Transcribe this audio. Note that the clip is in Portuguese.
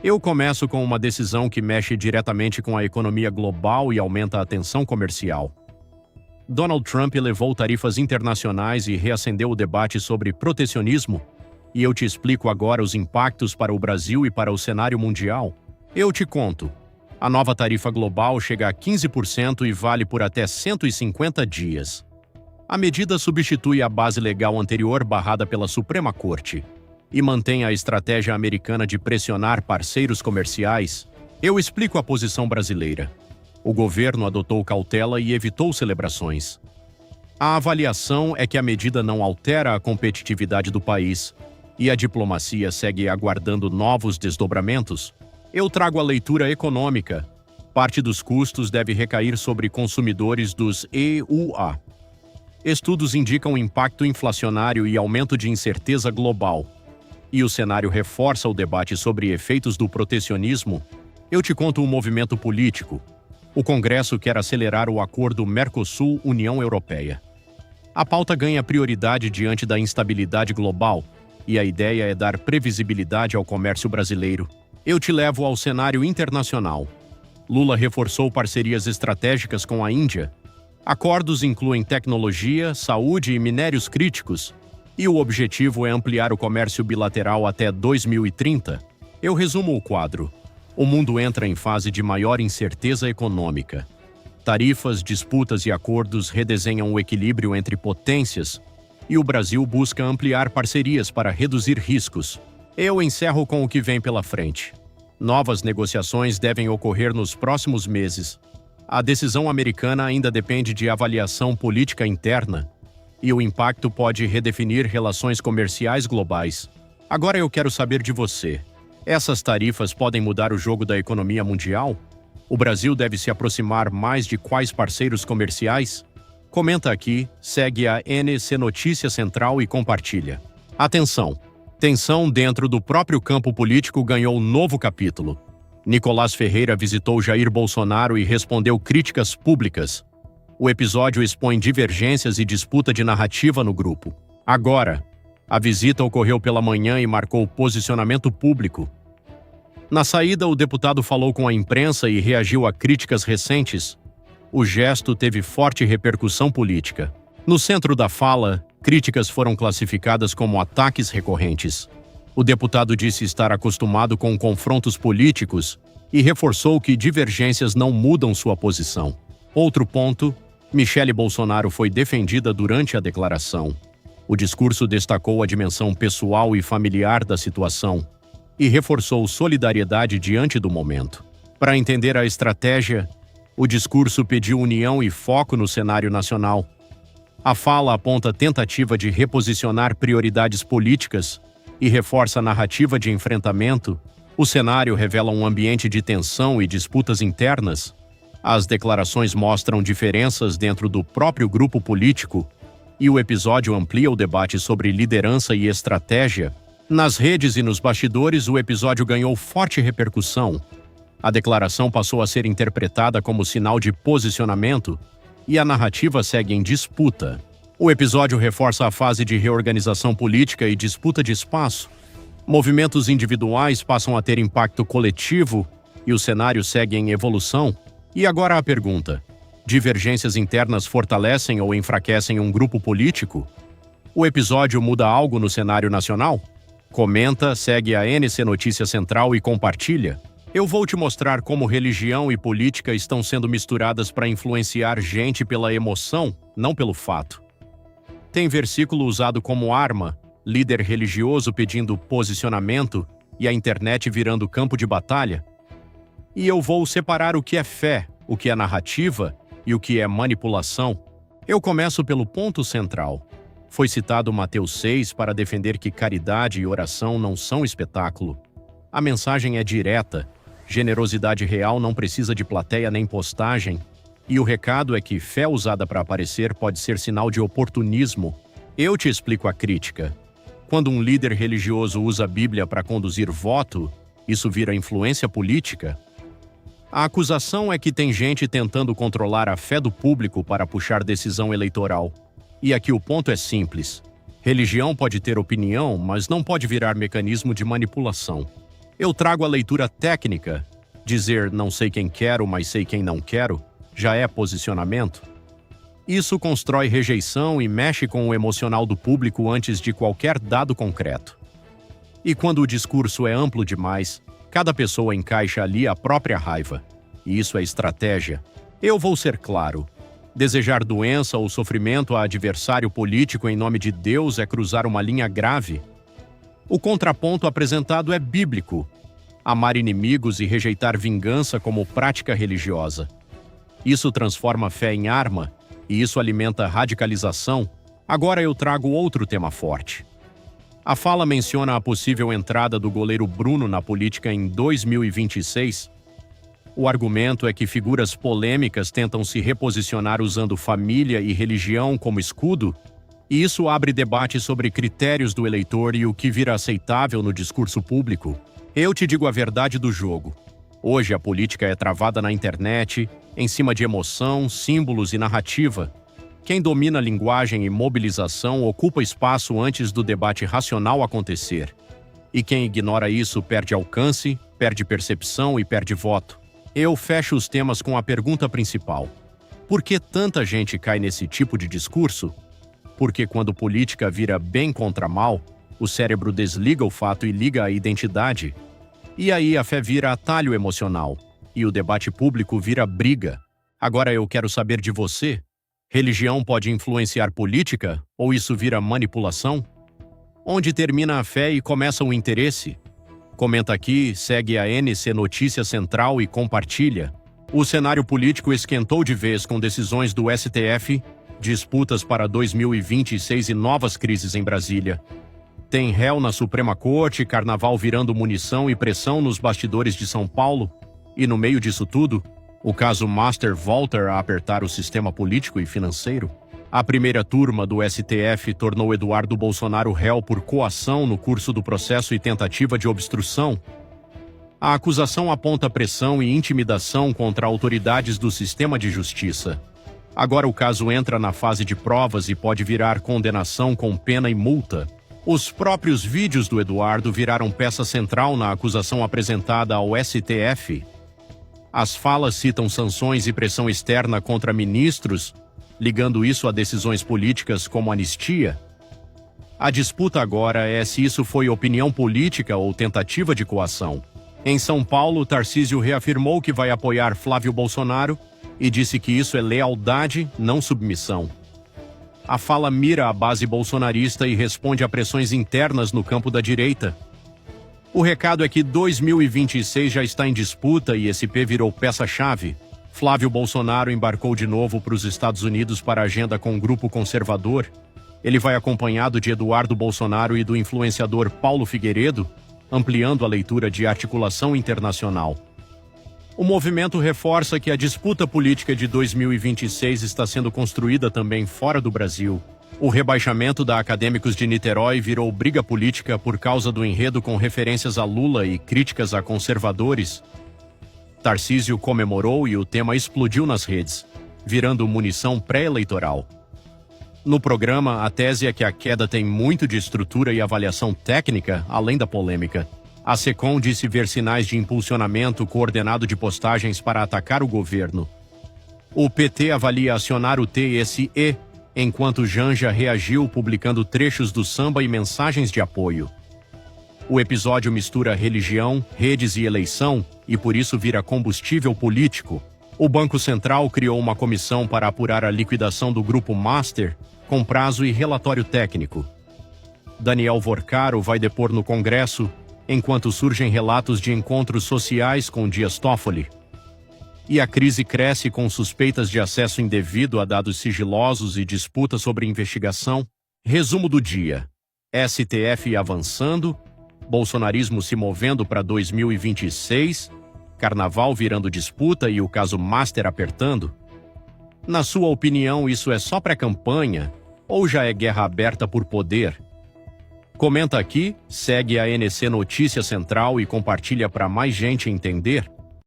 Eu começo com uma decisão que mexe diretamente com a economia global e aumenta a tensão comercial. Donald Trump elevou tarifas internacionais e reacendeu o debate sobre protecionismo, e eu te explico agora os impactos para o Brasil e para o cenário mundial. Eu te conto. A nova tarifa global chega a 15% e vale por até 150 dias. A medida substitui a base legal anterior barrada pela Suprema Corte e mantém a estratégia americana de pressionar parceiros comerciais. Eu explico a posição brasileira. O governo adotou cautela e evitou celebrações. A avaliação é que a medida não altera a competitividade do país e a diplomacia segue aguardando novos desdobramentos. Eu trago a leitura econômica. Parte dos custos deve recair sobre consumidores dos EUA. Estudos indicam impacto inflacionário e aumento de incerteza global. E o cenário reforça o debate sobre efeitos do protecionismo. Eu te conto um movimento político. O Congresso quer acelerar o acordo Mercosul-União Europeia. A pauta ganha prioridade diante da instabilidade global, e a ideia é dar previsibilidade ao comércio brasileiro. Eu te levo ao cenário internacional. Lula reforçou parcerias estratégicas com a Índia. Acordos incluem tecnologia, saúde e minérios críticos, e o objetivo é ampliar o comércio bilateral até 2030. Eu resumo o quadro. O mundo entra em fase de maior incerteza econômica. Tarifas, disputas e acordos redesenham o equilíbrio entre potências, e o Brasil busca ampliar parcerias para reduzir riscos. Eu encerro com o que vem pela frente. Novas negociações devem ocorrer nos próximos meses. A decisão americana ainda depende de avaliação política interna, e o impacto pode redefinir relações comerciais globais. Agora eu quero saber de você. Essas tarifas podem mudar o jogo da economia mundial? O Brasil deve se aproximar mais de quais parceiros comerciais? Comenta aqui, segue a NC Notícia Central e compartilha. Atenção! Tensão dentro do próprio campo político ganhou um novo capítulo. Nicolás Ferreira visitou Jair Bolsonaro e respondeu críticas públicas. O episódio expõe divergências e disputa de narrativa no grupo. Agora, a visita ocorreu pela manhã e marcou posicionamento público. Na saída, o deputado falou com a imprensa e reagiu a críticas recentes. O gesto teve forte repercussão política. No centro da fala, críticas foram classificadas como ataques recorrentes. O deputado disse estar acostumado com confrontos políticos e reforçou que divergências não mudam sua posição. Outro ponto: Michele Bolsonaro foi defendida durante a declaração. O discurso destacou a dimensão pessoal e familiar da situação e reforçou solidariedade diante do momento. Para entender a estratégia, o discurso pediu união e foco no cenário nacional. A fala aponta tentativa de reposicionar prioridades políticas e reforça a narrativa de enfrentamento. O cenário revela um ambiente de tensão e disputas internas. As declarações mostram diferenças dentro do próprio grupo político e o episódio amplia o debate sobre liderança e estratégia. Nas redes e nos bastidores, o episódio ganhou forte repercussão. A declaração passou a ser interpretada como sinal de posicionamento e a narrativa segue em disputa. O episódio reforça a fase de reorganização política e disputa de espaço. Movimentos individuais passam a ter impacto coletivo e o cenário segue em evolução. E agora a pergunta: divergências internas fortalecem ou enfraquecem um grupo político? O episódio muda algo no cenário nacional? Comenta, segue a NC Notícia Central e compartilha. Eu vou te mostrar como religião e política estão sendo misturadas para influenciar gente pela emoção, não pelo fato. Tem versículo usado como arma, líder religioso pedindo posicionamento e a internet virando campo de batalha. E eu vou separar o que é fé, o que é narrativa e o que é manipulação. Eu começo pelo ponto central. Foi citado Mateus 6 para defender que caridade e oração não são espetáculo. A mensagem é direta. Generosidade real não precisa de plateia nem postagem. E o recado é que fé usada para aparecer pode ser sinal de oportunismo. Eu te explico a crítica. Quando um líder religioso usa a Bíblia para conduzir voto, isso vira influência política? A acusação é que tem gente tentando controlar a fé do público para puxar decisão eleitoral. E aqui o ponto é simples. Religião pode ter opinião, mas não pode virar mecanismo de manipulação. Eu trago a leitura técnica. Dizer não sei quem quero, mas sei quem não quero, já é posicionamento? Isso constrói rejeição e mexe com o emocional do público antes de qualquer dado concreto. E quando o discurso é amplo demais, cada pessoa encaixa ali a própria raiva. E isso é estratégia. Eu vou ser claro. Desejar doença ou sofrimento a adversário político em nome de Deus é cruzar uma linha grave. O contraponto apresentado é bíblico. Amar inimigos e rejeitar vingança como prática religiosa. Isso transforma fé em arma, e isso alimenta radicalização. Agora eu trago outro tema forte. A fala menciona a possível entrada do goleiro Bruno na política em 2026. O argumento é que figuras polêmicas tentam se reposicionar usando família e religião como escudo, e isso abre debate sobre critérios do eleitor e o que vira aceitável no discurso público. Eu te digo a verdade do jogo. Hoje a política é travada na internet, em cima de emoção, símbolos e narrativa. Quem domina linguagem e mobilização ocupa espaço antes do debate racional acontecer. E quem ignora isso perde alcance, perde percepção e perde voto. Eu fecho os temas com a pergunta principal. Por que tanta gente cai nesse tipo de discurso? Porque quando política vira bem contra mal, o cérebro desliga o fato e liga a identidade. E aí a fé vira atalho emocional, e o debate público vira briga. Agora eu quero saber de você. Religião pode influenciar política, ou isso vira manipulação? Onde termina a fé e começa o interesse? Comenta aqui, segue a NC Notícia Central e compartilha. O cenário político esquentou de vez com decisões do STF, disputas para 2026 e novas crises em Brasília. Tem réu na Suprema Corte, carnaval virando munição e pressão nos bastidores de São Paulo. E no meio disso tudo, o caso Master volta a apertar o sistema político e financeiro. A primeira turma do STF tornou Eduardo Bolsonaro réu por coação no curso do processo e tentativa de obstrução. A acusação aponta pressão e intimidação contra autoridades do sistema de justiça. Agora o caso entra na fase de provas e pode virar condenação com pena e multa. Os próprios vídeos do Eduardo viraram peça central na acusação apresentada ao STF. As falas citam sanções e pressão externa contra ministros, ligando isso a decisões políticas como anistia. A disputa agora é se isso foi opinião política ou tentativa de coação. Em São Paulo, Tarcísio reafirmou que vai apoiar Flávio Bolsonaro e disse que isso é lealdade, não submissão. A fala mira a base bolsonarista e responde a pressões internas no campo da direita. O recado é que 2026 já está em disputa e SP virou peça-chave. Flávio Bolsonaro embarcou de novo para os Estados Unidos para a agenda com o grupo conservador. Ele vai acompanhado de Eduardo Bolsonaro e do influenciador Paulo Figueiredo, ampliando a leitura de articulação internacional. O movimento reforça que a disputa política de 2026 está sendo construída também fora do Brasil. O rebaixamento da Acadêmicos de Niterói virou briga política por causa do enredo com referências a Lula e críticas a conservadores. Tarcísio comemorou e o tema explodiu nas redes, virando munição pré-eleitoral. No programa, a tese é que a queda tem muito de estrutura e avaliação técnica, além da polêmica. A SECOM disse ver sinais de impulsionamento coordenado de postagens para atacar o governo. O PT avalia acionar o TSE, enquanto Janja reagiu publicando trechos do samba e mensagens de apoio. O episódio mistura religião, redes e eleição, e por isso vira combustível político. O Banco Central criou uma comissão para apurar a liquidação do Grupo Master, com prazo e relatório técnico. Daniel Vorcaro vai depor no Congresso, enquanto surgem relatos de encontros sociais com Dias Toffoli. E a crise cresce com suspeitas de acesso indevido a dados sigilosos e disputa sobre investigação. Resumo do dia: STF avançando, bolsonarismo se movendo para 2026, carnaval virando disputa e o caso Master apertando. Na sua opinião, isso é só pré-campanha ou já é guerra aberta por poder? Comenta aqui, segue a NC Notícia Central e compartilha para mais gente entender.